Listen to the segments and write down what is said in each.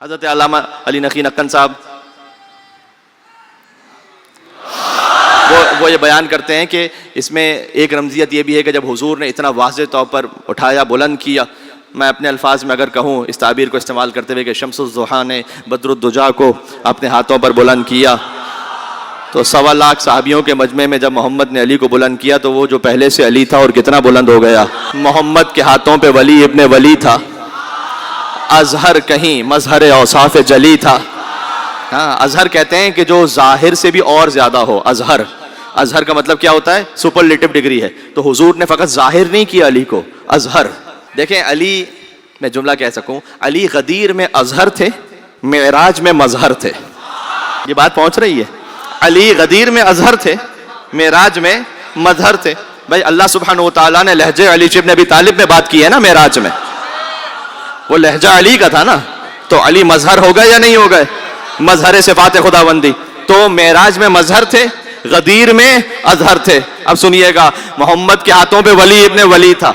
حضرت علامہ علی نقی نقن صاحب وہ یہ بیان کرتے ہیں کہ اس میں ایک رمزیت یہ بھی ہے کہ جب حضور نے اتنا واضح طور پر اٹھایا، بلند کیا، میں اپنے الفاظ میں اگر کہوں اس تعبیر کو استعمال کرتے ہوئے کہ شمس الضحیٰ نے بدر الدجا کو اپنے ہاتھوں پر بلند کیا، تو 1.25 لاکھ صحابیوں کے مجمع میں جب محمد نے علی کو بلند کیا تو وہ جو پہلے سے علی تھا اور کتنا بلند ہو گیا۔ محمد کے ہاتھوں پہ ولی ابن ولی تھا، اظہر کہیں مظہر اوصاف جلی تھا۔ ہاں، اظہر کہتے ہیں کہ جو ظاہر سے بھی اور زیادہ ہو، اظہر۔ اظہر کا مطلب کیا ہوتا ہے؟ سپرلیٹو ڈگری ہے۔ تو حضور نے فقط ظاہر نہیں کیا علی کو، اظہر۔ دیکھیں علی، میں جملہ کہہ سکوں، علی غدیر میں اظہر تھے، معراج میں مظہر تھے۔ یہ بات پہنچ رہی ہے؟ علی غدیر میں اظہر تھے، معراج میں مظہر تھے۔ بھائی اللہ سبحانہ و تعالیٰ نے لہجے علی ابن ابی طالب میں بات کی ہے نا معراج میں، وہ لہجہ علی کا تھا نا، تو علی مظہر ہو گئے یا نہیں ہو گئے؟ مظہر صفات خداوندی۔ تو معراج میں مظہر تھے، غدیر میں اظہر تھے۔ اب سنیے گا، محمد کے ہاتھوں پہ ولی ابن ولی تھا،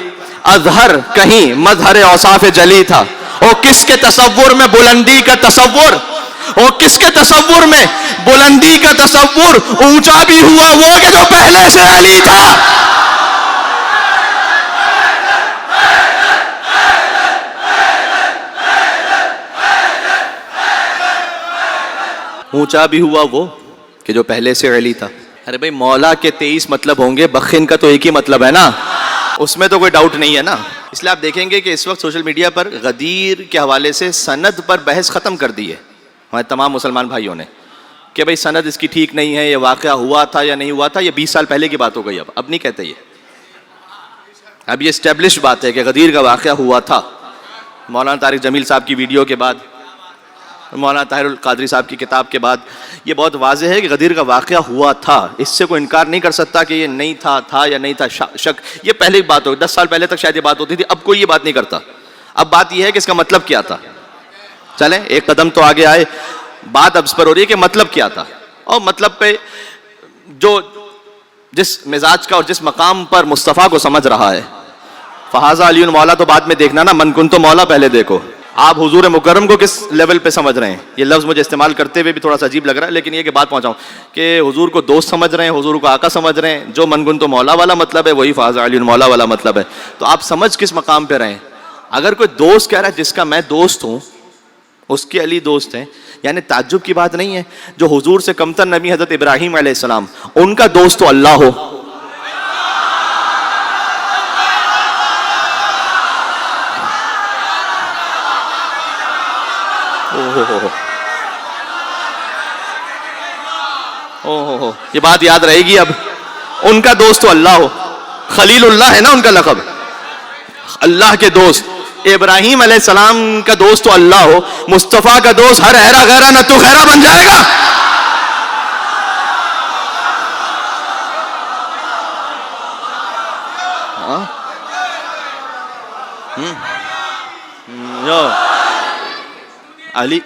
اظہر کہیں مظہر اوصاف جلی تھا۔ اور کس کے تصور میں بلندی کا تصور، اور کس کے تصور میں بلندی کا تصور، اونچا بھی ہوا وہ کہ جو پہلے سے علی تھا۔ اونچا بھی ہوا وہ کہ جو پہلے سے علی تھا۔ ارے بھائی مولا کے 23 مطلب ہوں گے، بخن کا تو ایک ہی مطلب ہے نا، اس میں تو کوئی ڈاؤٹ نہیں ہے نا۔ اس لیے آپ دیکھیں گے کہ اس وقت سوشل میڈیا پر غدیر کے حوالے سے سند پر بحث ختم کر دی ہے ہمارے تمام مسلمان بھائیوں نے، کہ بھائی سند اس کی ٹھیک نہیں ہے، یہ واقعہ ہوا تھا یا نہیں ہوا تھا، یہ 20 سال پہلے کی بات ہو گئی۔ اب نہیں کہتے یہ، اب یہ اسٹیبلش بات ہے کہ غدیر کا واقعہ ہوا تھا۔ مولانا طارق جمیل صاحب کی ویڈیو کے بعد، مولانا طاہر القادری صاحب کی کتاب کے بعد یہ بہت واضح ہے کہ غدیر کا واقعہ ہوا تھا۔ اس سے کوئی انکار نہیں کر سکتا کہ یہ نہیں تھا یا نہیں تھا، شک۔ یہ پہلے کی بات ہوگی، 10 سال پہلے تک شاید یہ بات ہوتی تھی، اب کوئی یہ بات نہیں کرتا۔ اب بات یہ ہے کہ اس کا مطلب کیا تھا۔ چلیں ایک قدم تو آگے آئے، بات اب اس پر ہو رہی ہے کہ مطلب کیا تھا، اور مطلب پہ جو جس مزاج کا اور جس مقام پر مصطفیٰ کو سمجھ رہا ہے، فہذا علی مولا تو بعد میں دیکھنا نا، من کن تو مولا پہلے دیکھو۔ آپ حضور مکرم کو کس لیول پہ سمجھ رہے ہیں؟ یہ لفظ مجھے استعمال کرتے ہوئے بھی تھوڑا سا عجیب لگ رہا ہے، لیکن یہ کہ بات پہنچاؤں کہ حضور کو دوست سمجھ رہے ہیں، حضور کو آقا سمجھ رہے ہیں۔ جو من کن تو مولا والا مطلب ہے وہی فہذا علی مولا والا مطلب ہے۔ تو آپ سمجھ کس مقام پہ رہیں؟ اگر کوئی دوست کہہ رہا ہے جس کا میں دوست ہوں اس کے علی دوست ہیں، یعنی تعجب کی بات نہیں ہے۔ جو حضور سے کمتر نبی حضرت ابراہیم علیہ السلام، ان کا دوست تو اللہ ہو۔ یہ بات یاد رہے گی اب، ان کا دوست تو اللہ ہو۔ خلیل اللہ ہے نا ان کا لقب، اللہ کے دوست۔ ابراہیم علیہ السلام کا دوست تو اللہ ہو، مصطفیٰ کا دوست ہر ہیرا غیرہ نہ تو خیرہ بن جائے گا۔ علی،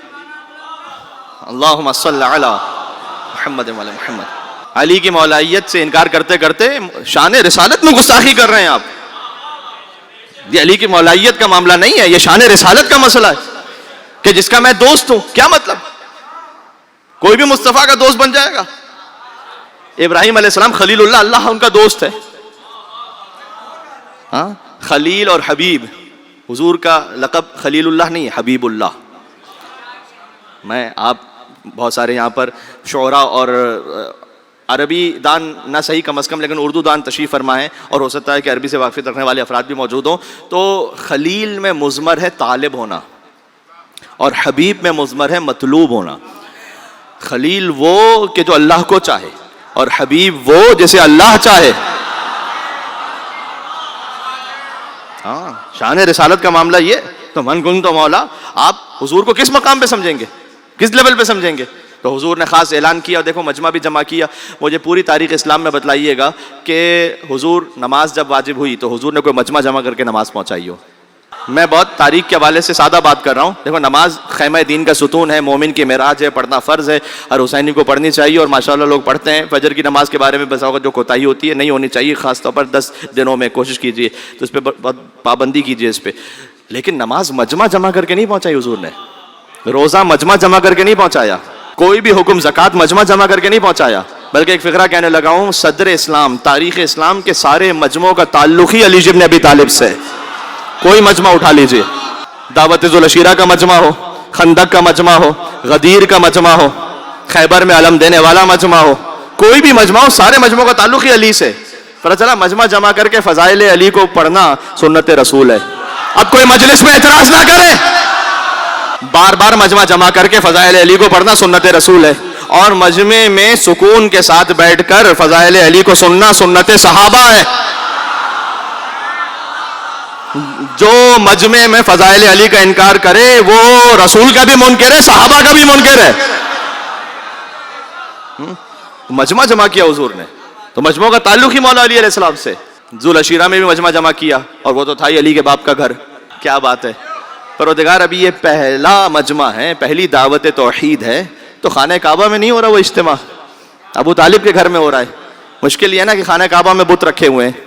اللہم صلی علی محمد و علی محمد۔ علی کی مولائیت سے انکار کرتے کرتے شان رسالت میں گستاخی کر رہے ہیں آپ۔ یہ علی کی مولائیت کا معاملہ نہیں ہے، یہ شان رسالت کا مسئلہ ہے کہ جس کا میں دوست ہوں۔ کیا مطلب؟ کوئی بھی مصطفیٰ کا دوست بن جائے گا؟ ابراہیم علیہ السلام خلیل اللہ، اللہ ان کا دوست ہے۔ ہاں، خلیل اور حبیب، حضور کا لقب خلیل اللہ نہیں ہے، حبیب اللہ۔ میں آپ بہت سارے یہاں پر شعراء اور عربی دان نہ صحیح کم از کم لیکن اردو دان تشریف فرما ہے، اور ہو سکتا ہے کہ عربی سے واقفیت رکھنے والے افراد بھی موجود ہوں۔ تو خلیل میں مضمر ہے طالب ہونا، اور حبیب میں مضمر ہے مطلوب ہونا۔ خلیل وہ کہ جو اللہ کو چاہے، اور حبیب وہ جسے اللہ چاہے۔ ہاں، شان رسالت کا معاملہ یہ۔ تو من کن تو مولا، آپ حضور کو کس مقام پہ سمجھیں گے، کس لیول پہ سمجھیں گے؟ تو حضور نے خاص اعلان کیا، اور دیکھو مجمع بھی جمع کیا۔ مجھے پوری تاریخ اسلام میں بتلائیے گا کہ حضور نماز جب واجب ہوئی تو حضور نے کوئی مجمع جمع کر کے نماز پہنچائی ہو۔ میں بہت تاریخ کے حوالے سے سادہ بات کر رہا ہوں۔ دیکھو نماز خیمہ دین کا ستون ہے، مومن کی معراج ہے، پڑھنا فرض ہے، ہر حسینی کو پڑھنی چاہیے، اور ماشاءاللہ لوگ پڑھتے ہیں۔ فجر کی نماز کے بارے میں بس جو کوتاہی ہوتی ہے نہیں ہونی چاہیے، خاص طور پر 10 دنوں میں کوشش کیجیے تو اس پہ بہت پابندی کیجیے اس پہ۔ لیکن نماز مجمع جمع کر کے نہیں پہنچائی حضور نے، روزہ مجمع جمع کر کے نہیں پہنچایا, کوئی بھی حکم زکوٰۃ مجمع جمع کر کے نہیں پہنچایا, بلکہ ایک فقرہ کہنے لگا ہوں, صدر اسلام, تاریخ اسلام کے سارے مجموعوں کا تعلق ہی علی بن ابی طالب سے. کوئی مجمع اٹھا لیجئے, دعوت ذو العشیرہ کا مجمع ہو, خندق کا مجمع ہو, غدیر کا مجمع ہو, خیبر میں علم دینے والا مجمع ہو, کوئی بھی مجمع ہو, سارے مجموعوں کا تعلق ہی علی سے. پتہ چلا مجمع جمع کر کے فضائل علی کو پڑھنا سنت رسول ہے. اب کوئی مجلس میں اعتراض نہ کرے, بار بار مجمع جمع کر کے فضائل علی کو پڑھنا سنت رسول ہے, اور مجمع میں سکون کے ساتھ بیٹھ کر فضائل علی کو سننا سنت صحابہ ہے. جو مجمع میں فضائل علی کا انکار کرے وہ رسول کا بھی منکر ہے, صحابہ کا بھی منکر ہے. مجمع جمع کیا حضور نے تو مجموعہ کا تعلق ہی مولا علی علیہ السلام سے. ذو العشیرہ میں بھی مجمع جمع کیا, اور وہ تو تھا ہی علی کے باپ کا گھر. کیا بات ہے پروردگار, ابھی یہ پہلا مجمع ہے, پہلی دعوت توحید ہے, تو خانہ کعبہ میں نہیں ہو رہا وہ اجتماع, ابو طالب کے گھر میں ہو رہا ہے. مشکل یہ ہے نا کہ خانہ کعبہ میں بت رکھے ہوئے ہیں.